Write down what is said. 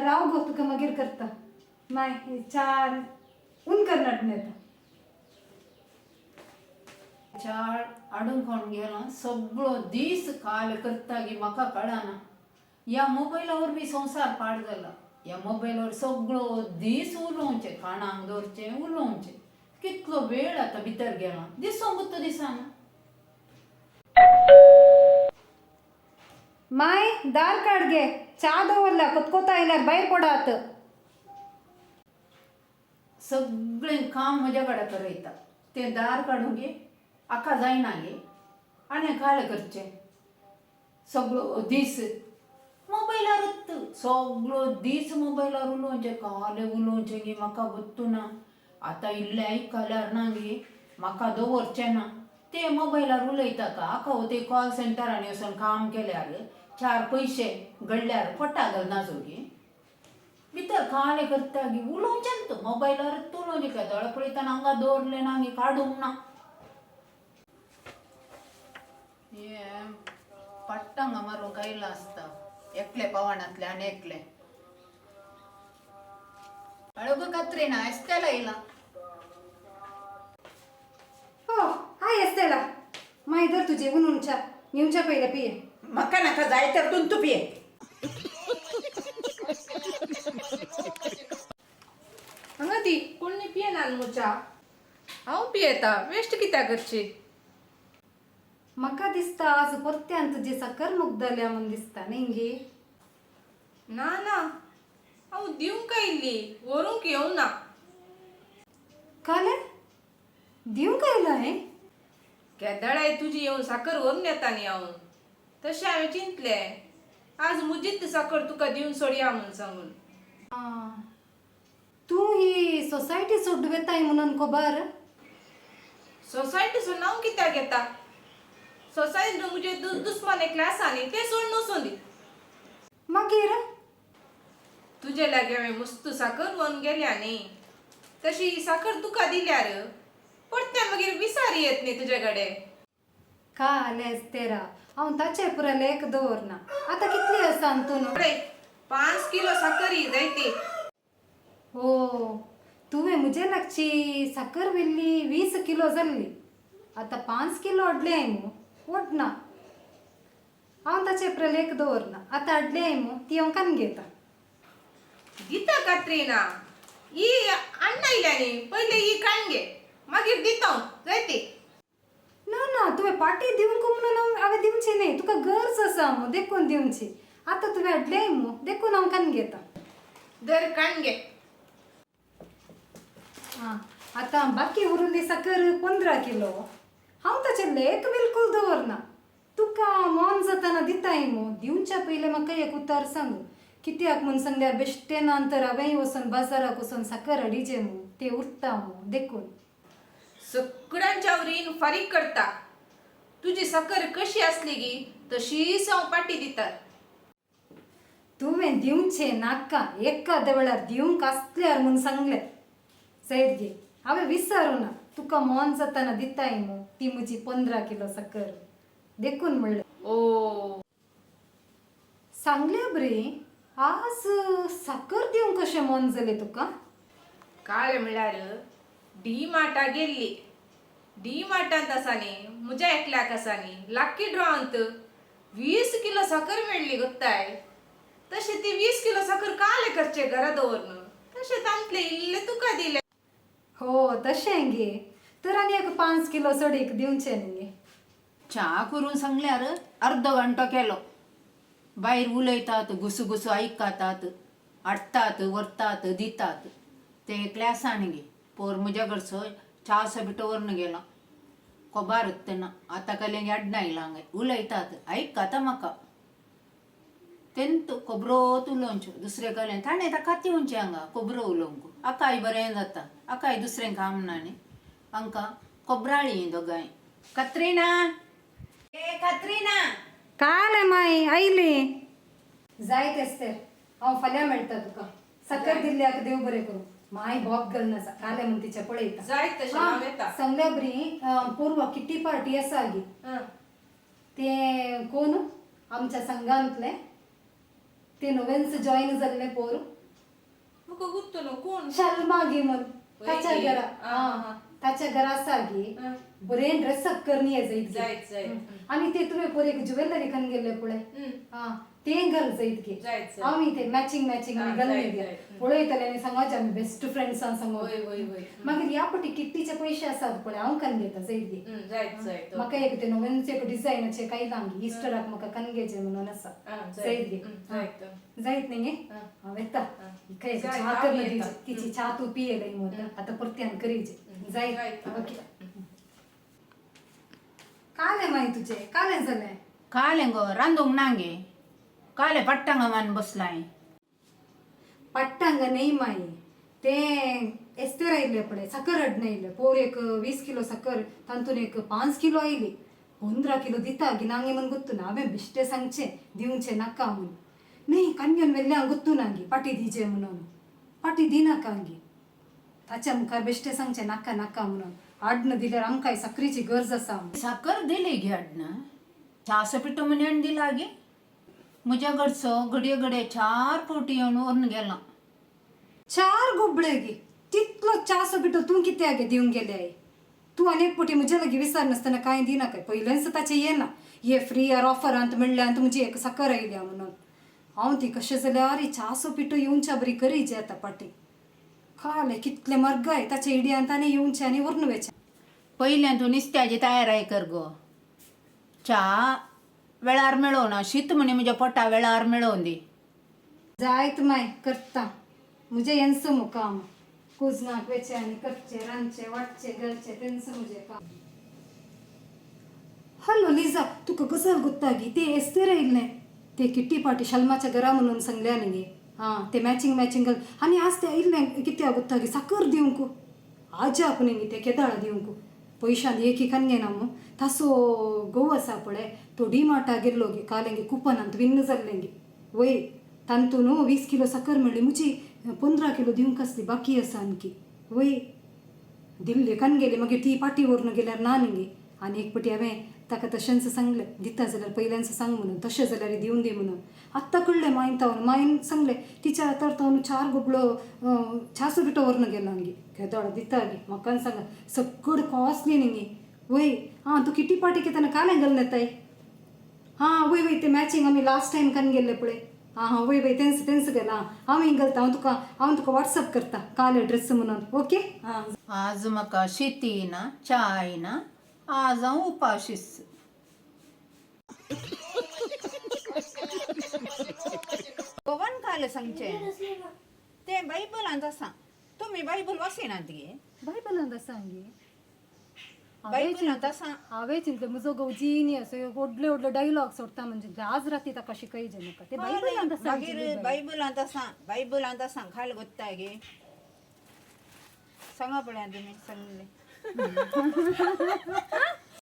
राव गो तुका मागीर करता माय चार ऊन करनाट नेता चार आडून कोण गेला सगळो दीस काल करता गी म्हाका कळना या मोबायलावर बी संसार पाड जाला या मोबायलावर सगळो दीस उलोवचें खाणांक दवरचें उलोवचें कितलो वेळ आतां भितर गेला दिसोंक तो दिसाना माय दार काड गे चा दवरला कोतकोत आयल्यार भायर पडात सगळें काम म्हज्या कडेन करयता तें दार काडून गे आका जायना गे आनी काल करचें सगळो दीस मोबायलारूच सगळो दीस मोबायलार उलोवचें काले उलोवचें गे म्हाका बत्तुना आतां इल्लें आयकल्यार ना गे म्हाका दवरचें ना ते मोबायलार उलयता का आका ते कॉल सेंटरांनी वचून काम केल्यार चार पयशे घडल्यार पोटा घालना गे भितर काले करता गे उलोवचें न्हू मोबायलारूच उलोवचें काय दोळे पळयतना हांगा दवरलें ना गे काडूंक ना हे पट्टांगा मारूंक आयला आसता एकले पवानांतले आनी एकले अळगो कात्रीना एस्तेला येयला हो हाय एस्तेला माय धर तुझे उनूनच्या निवच्या पयले पिये म्हाका नाका जाय तर तूं पिये हांगा ती कोणी पियेना न्हू च्या हांव पियेता वेस्ट कित्याक करची म्हाका दिसता आज परत्यान तुजी साकर मुगदल्या म्हूण दिसता न्ही गे ना ना हांव दिवंक आयिल्ली व्हरूंक येवना काले दिवंक आयला हें केदळाय तुजी येवन साकर व्हरून येता न्ही हांव तशें हांवें चिंतलें आज मुजीत साकर तुका दिवन सोडया म्हूण सांगून तूं ही सोसायटी सोडवेताय म्हणून खबर सोसायटीचो नांव कित्याक घेता सोसायटी मुजे दुस्मान एकले आसा न्ही ते सोडून वचून दी मागीर तुजे लागी हांवें मस्त साकर व्हरून गेल्या न्ही तशी ही साकर तुका दिल्यार परते मागीर विसारी येत न्ही तुजे कडेन कालेच तेरा हांव ताचे पुरा लेख दवरना आतां कितली आसा तूं 5 किलो साकर ही जायती हो तुवें म्हजे लागची साकर व्हेल्ली 20 किलो जाल्ली आतां 5 किलो हाडले मू वडना हांव ताचे पुरा लेख दवरना आतां हाडले मू ती हांव घेता दिता कात्रीना ही अण्णा आयल्या न्ही पयले ही काण घे मागीर दिता जायती ना ना तुवें पाटी दिवंक म्हणून हांवें दिवची न्ही तुका गरज आसा मू देखून दिवची आतां तुवें हाडले मू देखून हांव घेता दर काण घे आतां बाकी उरिल्ली साकर 15 किलो हांव ताचे लेख बिलकुल दवरना तुका मोन जाताना दिताय मू दिवच्या पयले म्हाका एक उतार सांग कित्याक म्हूण सांगल्यार बेश्टे नंतर हांवें वचून बाजाराक वचून साकर हाडिचे मू ते उरता मू देखून सगळ्यांच्या वरीन फारीक करता तुजी साकर कशी आसली गी तशीच हांव पाटी दिता तुवें दिवचें नाका एका देवळार दिवंक आसल्यार म्हूण सांगलें सैद गे हांवें विचारूं ना तुका मोन जाताना दिताय मू ती म्हजी 15 किलो साकर देखून म्हणलें ओ सांगलें बरी आज साकर दिवंक कशें मोन जालें तुका काल म्हळ्यार डी मार्टा गेल्ली डी मार्टांत आसा न्ही म्हज्या एकल्याक आसा न्ही लाकी ड्रॉंत 20 किलो साकर मेळ्ळी गोत्ताय तशें ती 20 किलो साकर काले करचे घरा दवरून तशें तांतले इल्ले तुका दिले हो तशें गे तर आनी एक 5 किलो सडीक दिवचें न्ही च्या करून सांगल्यार अर्दो घंटो केलो भायर उलयतात गुसू आयकातात हाडटात व्हरतात दितात ते एकले आसा न्ही गे पोर म्हज्या कडचो च्या बिटो व्हरून गेला खबर तेन्ना आतां कलेंगे हाडना आयला हांगा उलयतात आयकाता म्हाका तेन्ना खबरोत उलोवच्यो दुसरे कडेन ताणें ताका येवचें हांगा खबरो उलोवंक आकाय बरें जाता आकाय दुसरें काम ना न्ही हांकां खबराळी दोगांय कात्रीना ए कात्रीना काल माय आयली जाय तेच तर हांव फाल्यां मेळटा तुका साकर दिल्ल्याक देव बरें करूं माय भोप घालना काले म्हूण तिचे पळयता जाय तशें हांव येता सांगल्या बरी पूर्व किट्टी पार्टी आसा गी ते कोण आमच्या संघांतले ते नवेंच जॉईन जाल्ले पोर तुका गुत्तो न्हू कोण शर्मागे म्हण ताच्या वय गे. घरा हा. ताच्या घरा सागे हा. बरे ड्रेसअप करणी आहे जाईत जायत आणि ते तुम्ही पोरे ज्वेलरी कन गेले पुढे ते घाल जाईत गे जायचं. आम्ही ते मॅचिंग मॅचिंग आम्ही घालून जायत, गे जायत. पुढे येतल्याने सांगायचे आम्ही बेस्ट फ्रेंड्स सांगू वय वय वय मग या पटी किट्टीचे पैसे असतात पुढे हांव कन घेता जाईत गे जायत म्हाका एक ते नवीनचे एक डिझायनाचे काही लांगी इस्टराक म्हाका कनगेचे म्हणून असा जाईत गे जायत नाही हांव येता काय जाय, चहा हांव कर येता. तिची चहा तू पिये गई मग आता परत्यान करीचे जायत ओके काले माही तुझे काले झाले काले गो रांदूंक नांगे काले पट्टांग मान बसलाय पट्टांग नाही माई ते एस्ते राहिले पडे साखर हड नाही पोर एक 20 किलो साखर तांतून एक 5 किलो आयली 15 किलो दिता गिनांगे मन गुत्तू ना हांवें बिश्टे सांगचे दिवचे नाका म्हणून नाही कन्यन वेल्ल्या गुत्तू नांगी पाटी दिजे म्हणून पाटी दिनाका अंगी ताच्या मुखार बेश्टे सांगचे नाका नाका म्हणून आडनं दिल्यार आमकां साखरीची गरज आसा साखर दिली घे ना चहाचं पिठो म्हण दिला गे म्हज्या कडचो घडये घडये 4 फावटी येवन व्हरून गेला 4 गोबळे गे तितलो चासो बिटो तू कित्या गे दिवंक गेले आहे तू अनेक पोटी म्हजे लागी विचार नासतना कांय दिना काय पयलेंच ताचें येना ये फ्री आर ऑफरांत म्हणल्यार तुमची एक साखर आयल्या म्हणून हांव ती कशें जाल्यार चासो पिठो येवच्या बरी करीचे आतां पाटी खाले कितले मर्गाय ताचे इडियान ताणें येवचे आनी व्हरून वेचे पयल्यान तूं नुस्त्याची तयाराय कर गो च्या वेळार मेळो ना शीत म्हणे म्हज्या पोटा वेळार मेळोवन दी जायत माय करता मुझे यांचं मुकाम कुजनाक वेचे आणि करचे रांदचे वाटचे घरचे त्यांचं मुझे काम हॅलो लिझा तुका कसं गुत्तागी ते एस्ते राहिल्ले ते किट्टी पाटी शल्माच्या घरा म्हणून सांगल्या न्ही ते मॅचिंग आणि आज ते आयिल्ले कित्या गुत्तागी साखर दिवंक आजा आपण ते केदाळा दिवंक पयशांनी एक कन्ये ना मग तासो गोव आसा पळय तो डिमार्टा गेल्लो गे कालेंगे कुपनांत विन्न जाल्लेंगे वय तांतून 20 किलो साखर म्हणली मुची 15 किलो दिवंक आसली बाकी आसा आणखी वय दिल्ले कन गेले मागीर ती पाटी व्हरून गेल्यार ना न्ही आनी एक पाटी हांवें ताका तशेंच सांगलें दिता जाल्यार पयल्यांच सांग म्हणून तशें जाल्यार दिवन दी म्हणून आत्तां कळ्ळें मायन सांगलें तिच्या तर तो 4 गोबळो 600 पिठो व्हरून गेला अंगी केदोळ दिता गे म्हाका सांगा सगळं कॉस्टली न्ही वय तू किटी पाटी केताना कालें घालून येताय वय वय ते मॅचिंग आमी लास्ट टायम कन गेल्ले पळय वय वय तेंच गेला हांव घालता हांव तुका व्हॉट्सअप करता काल एड्रेस म्हणून ओके आज म्हाका शेती ना चाय ना आज हांव उपाशीस गोवन काले सांगचे ते बायबलांत आसा तुमी बायबल वाचिनात गे बायबलांत आसा अंगी बायबलांत आसा हांवें चिंतलें म्हजो गवजीनी असो व्हडले व्हडले डायलॉग सोडटा म्हणजे आज राती ताका शिकयचे म्हाका ते बायबलांत आसा मागीर बायबलांत आसा खाल गोत्ता गे सांगा पळया तुमी सांगले